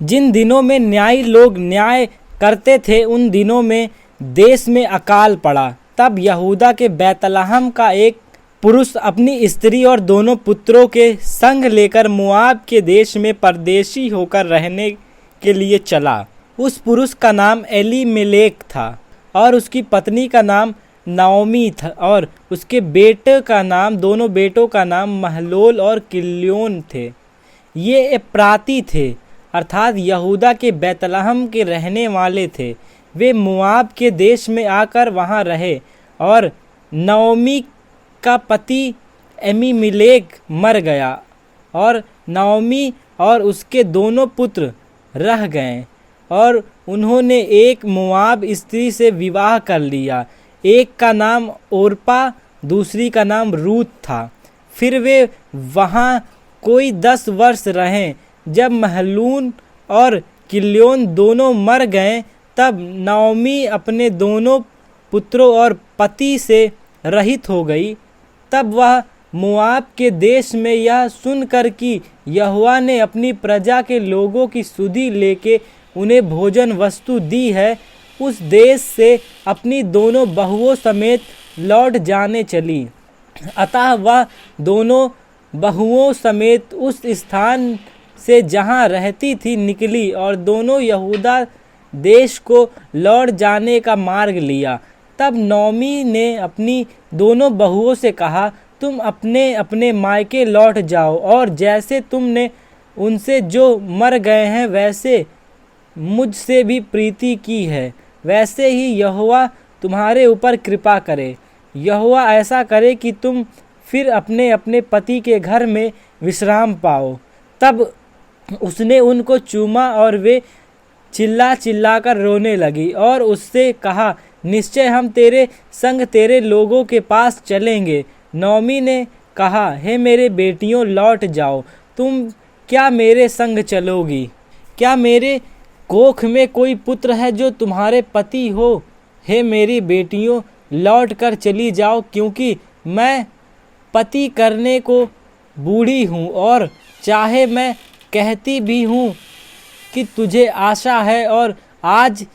जिन दिनों में न्यायी लोग न्याय करते थे उन दिनों में देश में अकाल पड़ा। तब यहूदा के बैतलहम का एक पुरुष अपनी स्त्री और दोनों पुत्रों के संग लेकर मोआब के देश में परदेशी होकर रहने के लिए चला। उस पुरुष का नाम एलीमेलेक था और उसकी पत्नी का नाम नाओमी था और उसके दोनों बेटों का नाम महलोल और किल्योन थे। ये एप्राती थे, अर्थात यहूदा के बैतलहम के रहने वाले थे। वे मोआब के देश में आकर वहाँ रहे और नाओमी का पति एलीमेलेक मर गया और नाओमी और उसके दोनों पुत्र रह गए और उन्होंने एक मोआब स्त्री से विवाह कर लिया। एक का नाम ओरपा, दूसरी का नाम रूत था। फिर वे वहाँ कोई 10 वर्ष रहे। जब महलून और किल्योन दोनों मर गए तब नाओमी अपने दोनों पुत्रों और पति से रहित हो गई। तब वह मोआब के देश में यह सुनकर कि यहोवा ने अपनी प्रजा के लोगों की सुधि लेके उन्हें भोजन वस्तु दी है, उस देश से अपनी दोनों बहुओं समेत लौट जाने चली। अतः वह दोनों बहुओं समेत उस स्थान से जहाँ रहती थी निकली और दोनों यहूदा देश को लौट जाने का मार्ग लिया। तब नाओमी ने अपनी दोनों बहुओं से कहा, तुम अपने अपने मायके लौट जाओ और जैसे तुमने उनसे जो मर गए हैं वैसे मुझसे भी प्रीति की है, वैसे ही यहोवा तुम्हारे ऊपर कृपा करे। यहोवा ऐसा करे कि तुम फिर अपने अपने पति के घर में विश्राम पाओ। तब उसने उनको चूमा और वे चिल्ला चिल्ला कर रोने लगी और उससे कहा, निश्चय हम तेरे संग तेरे लोगों के पास चलेंगे। नाओमी ने कहा, हे मेरे बेटियों लौट जाओ, तुम क्या मेरे संग चलोगी? क्या मेरे कोख में कोई पुत्र है जो तुम्हारे पति हो? हे मेरी बेटियों लौट कर चली जाओ, क्योंकि मैं पति करने को बूढ़ी हूँ और चाहे मैं कहती भी हूँ कि तुझे आशा है और आज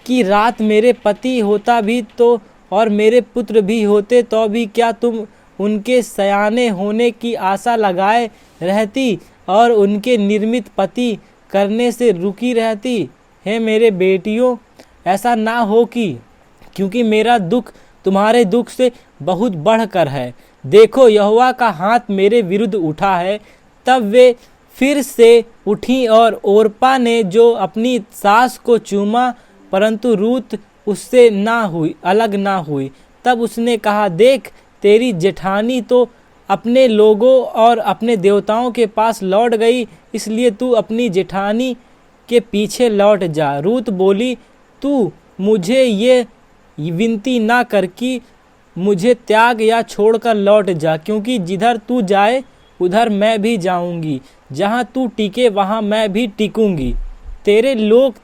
की रात मेरे पति होता भी तो और मेरे पुत्र भी होते तो भी क्या तुम उनके सयाने होने की आशा लगाए रहती और उनके निर्मित पति करने से रुकी रहती? हे मेरे बेटियों, ऐसा ना हो कि क्योंकि मेरा दुख तुम्हारे दुख से बहुत बढ़कर है। देखो यहोवा का हाथ मेरे विरुद्ध उठा है। तब वे फिर से उठी और ओरपा ने जो अपनी सास को चूमा, परंतु रूत उससे अलग ना हुई। तब उसने कहा, देख तेरी जेठानी तो अपने लोगों और अपने देवताओं के पास लौट गई, इसलिए तू अपनी जेठानी के पीछे लौट जा। रूत बोली, तू मुझे ये विनती ना कर कि मुझे त्याग या छोड़कर लौट जा, क्योंकि जिधर तू जाए उधर मैं भी जाऊंगी, जहाँ तू टिके वहाँ मैं भी टिकूंगी। तेरे लोग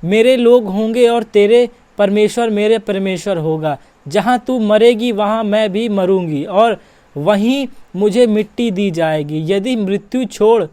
मेरे लोग होंगे और तेरे परमेश्वर मेरे परमेश्वर होगा। जहाँ तू मरेगी वहाँ मैं भी मरूंगी और वहीं मुझे मिट्टी दी जाएगी। यदि मृत्यु छोड़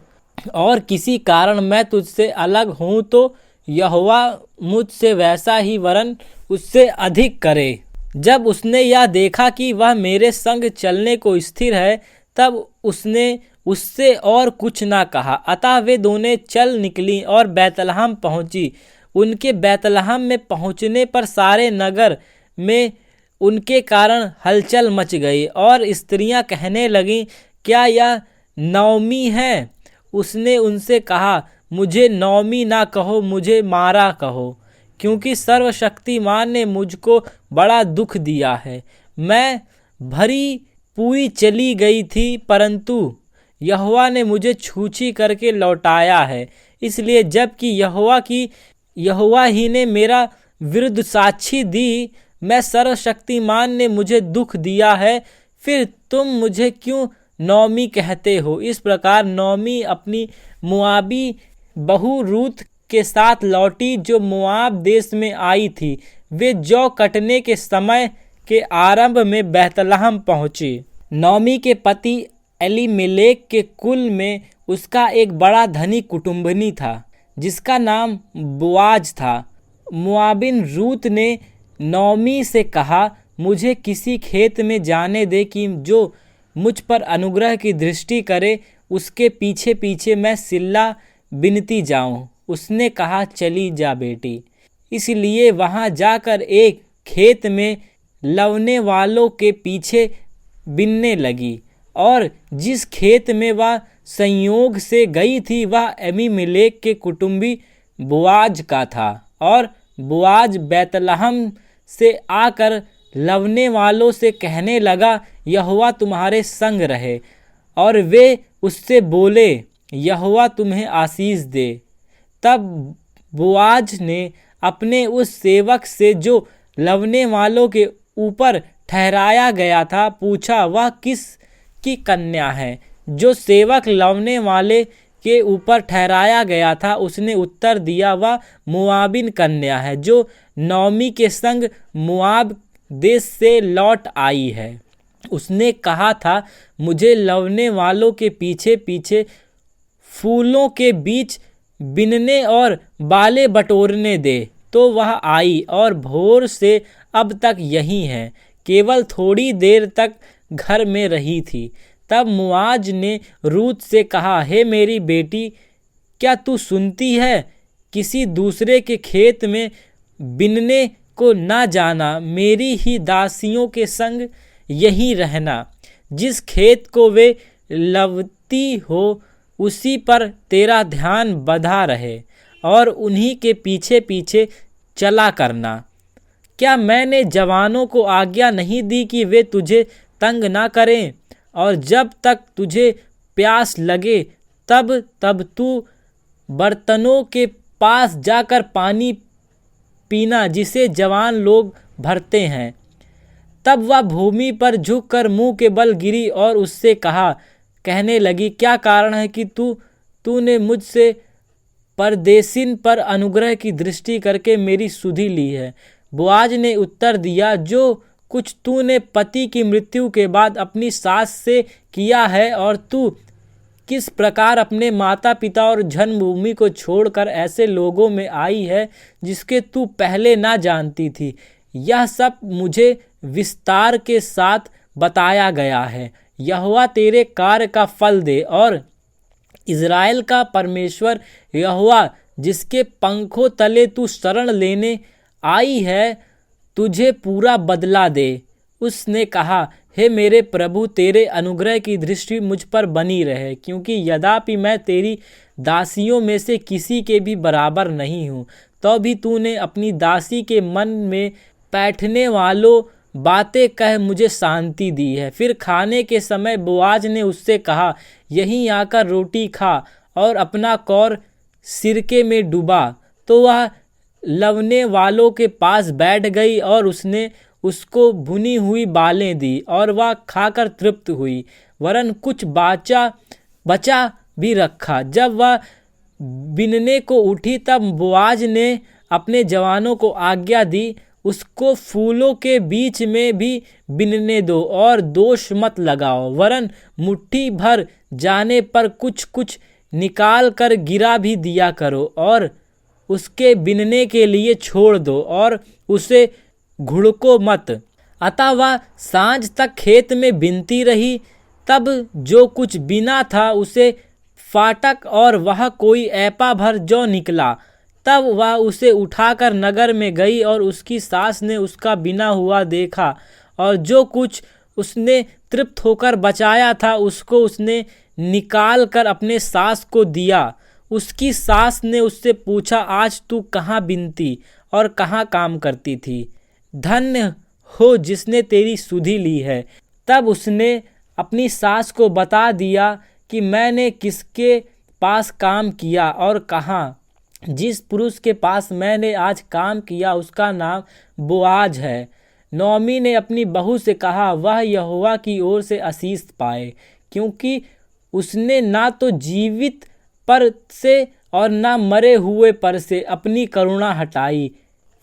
और किसी कारण मैं तुझसे अलग हूँ तो यहोवा मुझसे वैसा ही वरन उससे अधिक करे। जब उसने यह देखा कि वह मेरे संग चलने को स्थिर है, तब उसने उससे और कुछ ना कहा। अतः वे दोनों चल निकली और बैतलहम पहुंची। उनके बैतलहम में पहुंचने पर सारे नगर में उनके कारण हलचल मच गई और स्त्रियां कहने लगीं, क्या यह नाओमी है? उसने उनसे कहा, मुझे नाओमी ना कहो, मुझे मारा कहो, क्योंकि सर्वशक्तिमान ने मुझको बड़ा दुख दिया है। मैं भरी पूरी चली गई थी, परंतु यहोवा ने मुझे छूछी करके लौटाया है। इसलिए जबकि यहोवा ही ने मेरा विरुद्ध साक्षी दी, मैं सर्वशक्तिमान ने मुझे दुख दिया है, फिर तुम मुझे क्यों नाओमी कहते हो? इस प्रकार नाओमी अपनी मोआबी बहू रूत के साथ लौटी, जो मोआब देश में आई थी। वे जौ कटने के समय के आरंभ में बैतलहम पहुंची। नाओमी के पति एलीमेलेक के कुल में उसका एक बड़ा धनी कुटुंबनी था। जिसका नाम बोआज था। मोआबिन रूत ने नौमी से कहा, मुझे किसी खेत में जाने दे कि जो मुझ पर अनुग्रह की दृष्टि करे, उसके पीछे पीछे मैं सिल्ला बिनती जाऊं। उसने कहा, चली जा बेटी। इसलिए वहां जाकर एक खेत में लवने वालों के पीछे बिनने लगी, और जिस खेत में वह संयोग से गई थी वह एबीमेलेक के कुटुंबी बोआज का था। और बोआज बैतलहम से आकर लवने वालों से कहने लगा, यहोवा तुम्हारे संग रहे। और वे उससे बोले, यहोवा तुम्हें आशीष दे। तब बोआज ने अपने उस सेवक से जो लवने वालों के ऊपर ठहराया गया था पूछा, वह किस की कन्या है? जो सेवक लवने वाले के ऊपर ठहराया गया था उसने उत्तर दिया, वह मोआबिन कन्या है, जो नौमी के संग मोआब देश से लौट आई है। उसने कहा था, मुझे लवने वालों के पीछे पीछे फूलों के बीच बिनने और बाले बटोरने दे। तो वह आई और भोर से अब तक यहीं है, केवल थोड़ी देर तक घर में रही थी। तब मुआज ने रूत से कहा, हे मेरी बेटी, क्या तू सुनती है? किसी दूसरे के खेत में बिनने को ना जाना, मेरी ही दासियों के संग यहीं रहना। जिस खेत को वे लवती हो उसी पर तेरा ध्यान बधा रहे और उन्हीं के पीछे पीछे चला करना। क्या मैंने जवानों को आज्ञा नहीं दी कि वे तुझे तंग ना करें? और जब तक तुझे प्यास लगे तब तब तू बर्तनों के पास जाकर पानी पीना जिसे जवान लोग भरते हैं। तब वह भूमि पर झुककर मुंह के बल गिरी और उससे कहने लगी, क्या कारण है कि तूने मुझसे परदेशिन पर अनुग्रह की दृष्टि करके मेरी सुधि ली है? बोआज ने उत्तर दिया, जो कुछ तूने पति की मृत्यु के बाद अपनी सास से किया है और तू किस प्रकार अपने माता पिता और जन्मभूमि को छोड़कर ऐसे लोगों में आई है जिसके तू पहले ना जानती थी, यह सब मुझे विस्तार के साथ बताया गया है। यहोवा तेरे कार्य का फल दे, और इज़राइल का परमेश्वर यहोवा जिसके पंखों तले तू शरण लेने आई है, तुझे पूरा बदला दे। उसने कहा, हे मेरे प्रभु, तेरे अनुग्रह की दृष्टि मुझ पर बनी रहे, क्योंकि यद्यपि मैं तेरी दासियों में से किसी के भी बराबर नहीं हूँ, तो भी तूने अपनी दासी के मन में बैठने वालों बातें कह मुझे शांति दी है। फिर खाने के समय बोआज ने उससे कहा, यहीं आकर रोटी खा और अपना कौर सिरके में डुबा। तो वह लवने वालों के पास बैठ गई और उसने उसको भुनी हुई बालें दी और वह खाकर तृप्त हुई, वरन कुछ बचा भी रखा। जब वह बिनने को उठी तब बोआज ने अपने जवानों को आज्ञा दी, उसको फूलों के बीच में भी बिनने दो और दोष मत लगाओ, वरन मुट्ठी भर जाने पर कुछ कुछ निकाल कर गिरा भी दिया करो और उसके बिनने के लिए छोड़ दो और उसे घुड़को मत। अतः वह सांझ तक खेत में बिनती रही। तब जो कुछ बिना था उसे फाटक और वह कोई ऐपा भर जौ निकला। तब वह उसे उठाकर नगर में गई और उसकी सास ने उसका बिना हुआ देखा, और जो कुछ उसने तृप्त होकर बचाया था उसको उसने निकाल कर अपने सास को दिया। उसकी सास ने उससे पूछा, आज तू कहाँ बिनती और कहाँ काम करती थी? धन्य हो जिसने तेरी सुधि ली है। तब उसने अपनी सास को बता दिया कि मैंने किसके पास काम किया और कहाँ। जिस पुरुष के पास मैंने आज काम किया उसका नाम बोआज है। नौमी ने अपनी बहू से कहा, वह यहोवा की ओर से आशीष पाए, क्योंकि उसने ना तो जीवित पर से और ना मरे हुए पर से अपनी करुणा हटाई।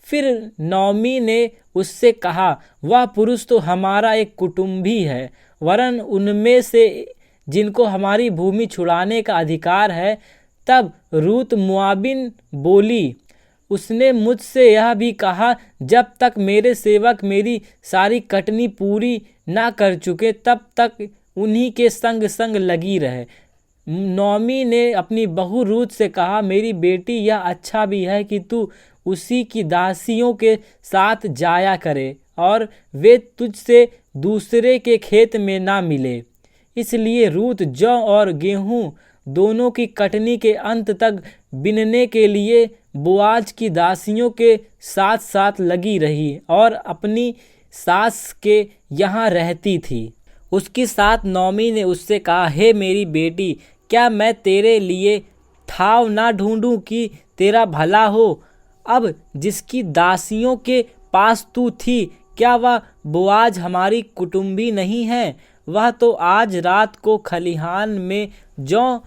फिर नौमी ने उससे कहा, वह पुरुष तो हमारा एक कुटुंबी है, वरन उनमें से जिनको हमारी भूमि छुड़ाने का अधिकार है। तब रूत मोआबिन बोली, उसने मुझसे यह भी कहा, जब तक मेरे सेवक मेरी सारी कटनी पूरी ना कर चुके तब तक उन्हीं के संग संग लगी रहे। नौमी ने अपनी बहू रूत से कहा, मेरी बेटी, यह अच्छा भी है कि तू उसी की दासियों के साथ जाया करे और वे तुझसे दूसरे के खेत में ना मिले। इसलिए रूत जौ और गेहूं दोनों की कटनी के अंत तक बिनने के लिए बोआज की दासियों के साथ साथ लगी रही और अपनी सास के यहाँ रहती थी। उसकी साथ नौमी ने उससे कहा, हे मेरी बेटी, क्या मैं तेरे लिए ठाव ना ढूंढूं कि तेरा भला हो? अब जिसकी दासियों के पास तू थी, क्या वह बोआज हमारी कुटुंबी नहीं है? वह तो आज रात को खलिहान में जौ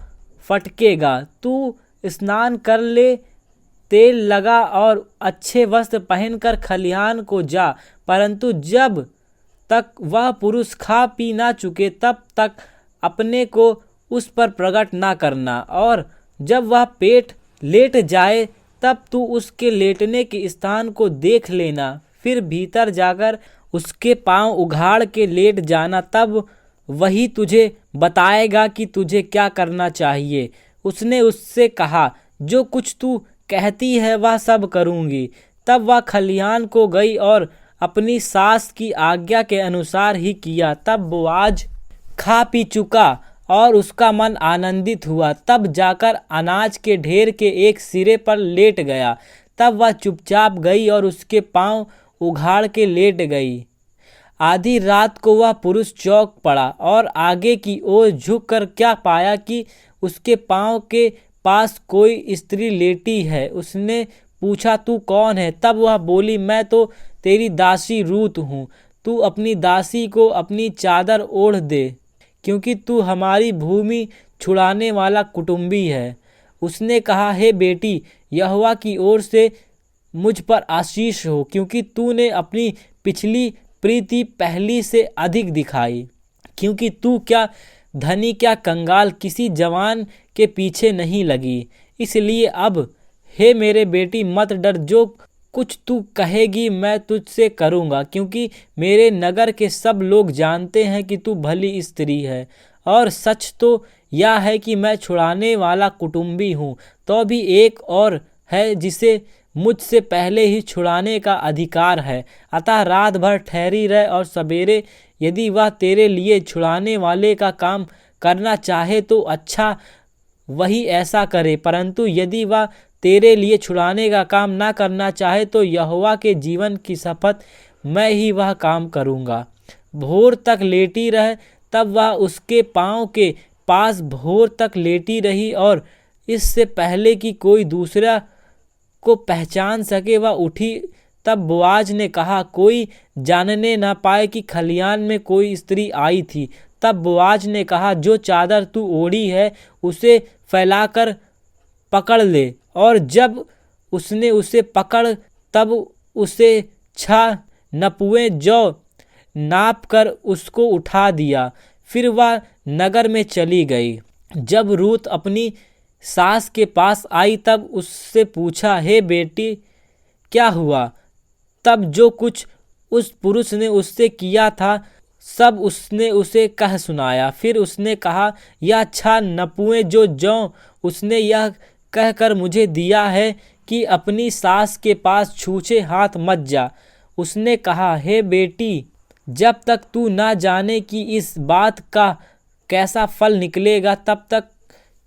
फटकेगा। तू स्नान कर ले, तेल लगा और अच्छे वस्त्र पहनकर खलिहान को जा, परंतु जब तक वह पुरुष खा पी ना चुके तब तक अपने को उस पर प्रकट ना करना, और जब वह पेट लेट जाए तब तू उसके लेटने के स्थान को देख लेना, फिर भीतर जाकर उसके पांव उघाड़ के लेट जाना, तब वही तुझे बताएगा कि तुझे क्या करना चाहिए। उसने उससे कहा, जो कुछ तू कहती है वह सब करूँगी। तब वह खलिहान को गई और अपनी सास की आज्ञा के अनुसार ही किया। तब बोआज खा पी चुका और उसका मन आनंदित हुआ, तब जाकर अनाज के ढेर के एक सिरे पर लेट गया। तब वह चुपचाप गई और उसके पांव उघाड़ के लेट गई। आधी रात को वह पुरुष चौंक पड़ा और आगे की ओर झुककर क्या पाया कि उसके पांव के पास कोई स्त्री लेटी है। उसने पूछा, तू कौन है? तब वह बोली, मैं तो तेरी दासी रूत हूँ। तू अपनी दासी को अपनी चादर ओढ़ दे, क्योंकि तू हमारी भूमि छुड़ाने वाला कुटुंबी है। उसने कहा, हे बेटी, यहोवा की ओर से मुझ पर आशीष हो, क्योंकि तूने अपनी पिछली प्रीति पहली से अधिक दिखाई। क्योंकि तू क्या धनी क्या कंगाल किसी जवान के पीछे नहीं लगी। इसलिए अब हे मेरे बेटी, मत डर, जो कुछ तू कहेगी मैं तुझसे करूँगा, क्योंकि मेरे नगर के सब लोग जानते हैं कि तू भली स्त्री है। और सच तो यह है कि मैं छुड़ाने वाला कुटुंबी हूँ, तो भी एक और है जिसे मुझसे पहले ही छुड़ाने का अधिकार है। अतः रात भर ठहरी रह और सवेरे यदि वह तेरे लिए छुड़ाने वाले का काम करना चाहे तो अच्छा, वही ऐसा करे, परंतु यदि वह तेरे लिए छुड़ाने का काम ना करना चाहे तो यहोवा के जीवन की शपथ, मैं ही वह काम करूँगा। भोर तक लेटी रह। तब वह उसके पाँव के पास भोर तक लेटी रही और इससे पहले कि कोई दूसरा को पहचान सके वह उठी। तब बोआज ने कहा, कोई जानने ना पाए कि खलिहान में कोई स्त्री आई थी। तब बोआज ने कहा, जो चादर तू ओढ़ी है उसे फैलाकर पकड़ ले। और जब उसने उसे पकड़ तब उसे 6 नपुए जौ नाप कर उसको उठा दिया। फिर वह नगर में चली गई। जब रूत अपनी सास के पास आई तब उससे पूछा, हे बेटी, क्या हुआ? तब जो कुछ उस पुरुष ने उससे किया था सब उसने उसे कह सुनाया। फिर उसने कहा, यह 6 नपुए जो जौ उसने यह कहकर मुझे दिया है कि अपनी सास के पास छूछे हाथ मत जा। उसने कहा, हे बेटी, जब तक तू ना जाने कि इस बात का कैसा फल निकलेगा तब तक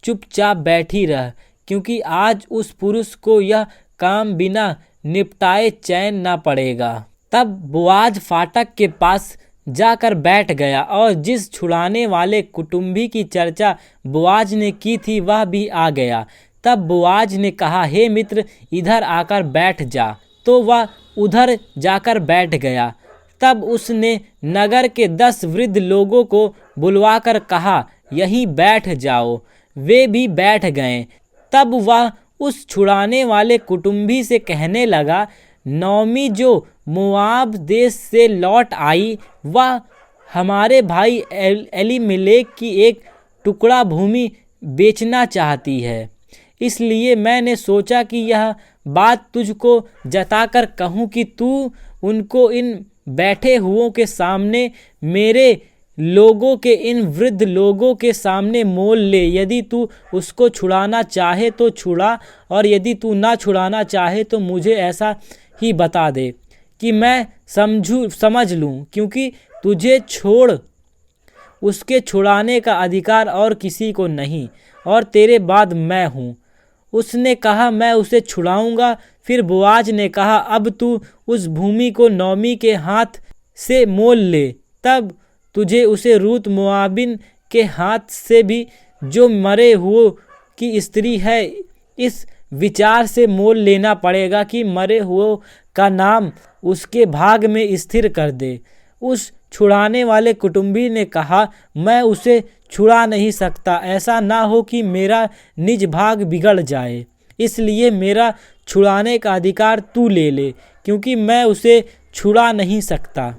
चुपचाप बैठी रह, क्योंकि आज उस पुरुष को यह काम बिना निपटाए चैन ना पड़ेगा। तब बोआज फाटक के पास जाकर बैठ गया और जिस छुड़ाने वाले कुटुंबी की चर्चा बोआज ने की थी वह भी आ गया। तब बोआज ने कहा, हे मित्र, इधर आकर बैठ जा। तो वह उधर जाकर बैठ गया। तब उसने नगर के 10 वृद्ध लोगों को बुलवाकर कहा, यहीं बैठ जाओ। वे भी बैठ गए। तब वह उस छुड़ाने वाले कुटुंबी से कहने लगा, नौमी जो मोआब देश से लौट आई, वह हमारे भाई एलीमेलेक की एक टुकड़ा भूमि बेचना चाहती है। इसलिए मैंने सोचा कि यह बात तुझको जताकर कहूँ कि तू उनको इन बैठे हुओं के सामने, मेरे लोगों के, इन वृद्ध लोगों के सामने मोल ले। यदि तू उसको छुड़ाना चाहे तो छुड़ा, और यदि तू ना छुड़ाना चाहे तो मुझे ऐसा ही बता दे कि मैं समझ लूँ, क्योंकि तुझे छोड़ उसके छुड़ाने का अधिकार और किसी को नहीं, और तेरे बाद मैं हूँ। उसने कहा, मैं उसे छुड़ाऊंगा। फिर बोआज ने कहा, अब तू उस भूमि को नोमी के हाथ से मोल ले, तब तुझे उसे रूत मोआबिन के हाथ से भी, जो मरे हुए की स्त्री है, इस विचार से मोल लेना पड़ेगा कि मरे हुए का नाम उसके भाग में स्थिर कर दे। उस छुड़ाने वाले कुटुंबी ने कहा, मैं उसे छुड़ा नहीं सकता, ऐसा ना हो कि मेरा निज भाग बिगड़ जाए, इसलिए मेरा छुड़ाने का अधिकार तू ले ले, क्योंकि मैं उसे छुड़ा नहीं सकता।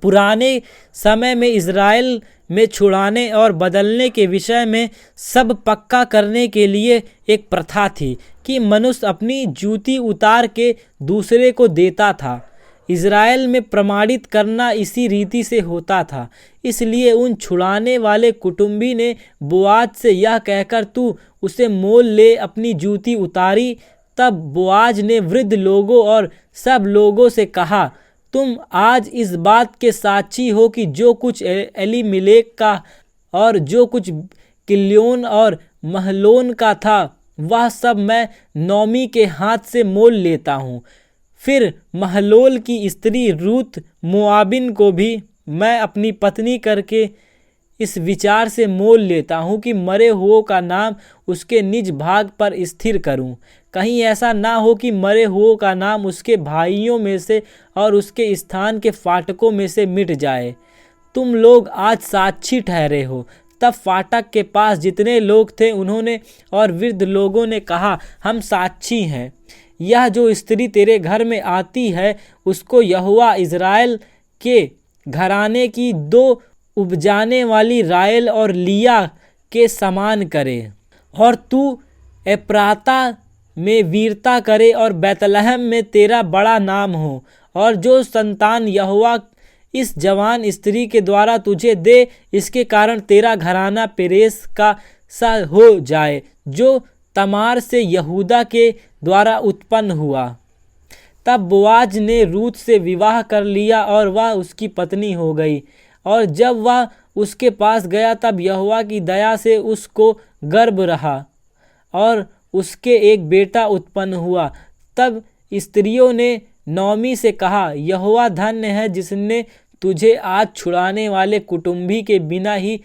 पुराने समय में इज़राइल में छुड़ाने और बदलने के विषय में सब पक्का करने के लिए एक प्रथा थी कि मनुष्य अपनी जूती उतार के दूसरे को देता था। इज़राइल में प्रमाणित करना इसी रीति से होता था। इसलिए उन छुड़ाने वाले कुटुंबी ने बोआज से यह कहकर तू उसे मोल ले अपनी जूती उतारी। तब बोआज ने वृद्ध लोगों और सब लोगों से कहा, तुम आज इस बात के साक्षी हो कि जो कुछ एलीमेलेक का और जो कुछ किल्योन और महलोन का था, वह सब मैं नोमी के हाथ से मोल लेता हूँ। फिर महलोल की स्त्री रूत मोआबिन को भी मैं अपनी पत्नी करके इस विचार से मोल लेता हूँ कि मरे हुओं का नाम उसके निज भाग पर स्थिर करूँ। कहीं ऐसा ना हो कि मरे हुओं का नाम उसके भाइयों में से और उसके स्थान के फाटकों में से मिट जाए। तुम लोग आज साक्षी ठहरे हो। तब फाटक के पास जितने लोग थे उन्होंने और वृद्ध लोगों ने कहा, हम साक्षी हैं। यह जो स्त्री तेरे घर में आती है, उसको यहोवा इज़राइल के घराने की दो उपजाने वाली राहेल और लिया के समान करे, और तू एप्राता में वीरता करे और बैतलहम में तेरा बड़ा नाम हो, और जो संतान यहोवा इस जवान स्त्री के द्वारा तुझे दे, इसके कारण तेरा घराना पेरेस का सा हो जाए, जो तमार से यहूदा के द्वारा उत्पन्न हुआ। तब बोआज ने रूत से विवाह कर लिया और वह उसकी पत्नी हो गई। और जब वह उसके पास गया, तब यहोवा की दया से उसको गर्भ रहा और उसके एक बेटा उत्पन्न हुआ। तब स्त्रियों ने नोमी से कहा, यहोवा धन्य है जिसने तुझे आज छुड़ाने वाले कुटुंबी के बिना ही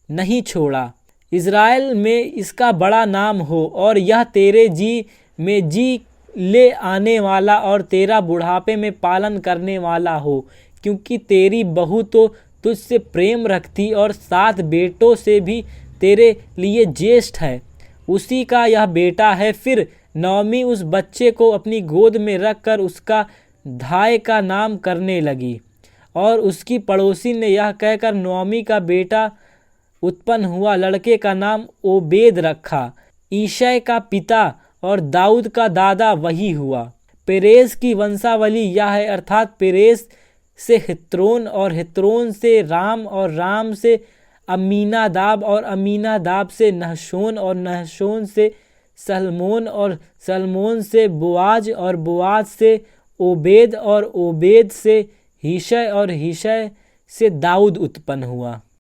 नहीं छोड़ा। इज़राइल में इसका बड़ा नाम हो, और यह तेरे जी में जी ले आने वाला और तेरा बुढ़ापे में पालन करने वाला हो, क्योंकि तेरी बहू तो तुझसे प्रेम रखती और 7 बेटों से भी तेरे लिए ज्येष्ठ है, उसी का यह बेटा है। फिर नोमी उस बच्चे को अपनी गोद में रखकर उसका धाय का नाम करने लगी, और उसकी पड़ोसी ने यह कहकर नोमी का बेटा उत्पन्न हुआ लड़के का नाम ओबेद रखा। ईशै का पिता और दाऊद का दादा वही हुआ। पेरेस की वंशावली यह है, अर्थात पेरेस से हित्रोन और हित्रोन से राम और राम से अमीनादाब और अमीनादाब से नहशोन और नहशोन से सलमोन और सलमोन से बोआज और बोआज से ओबेद और ओबेद से हीशै और हीशै से दाऊद उत्पन्न हुआ।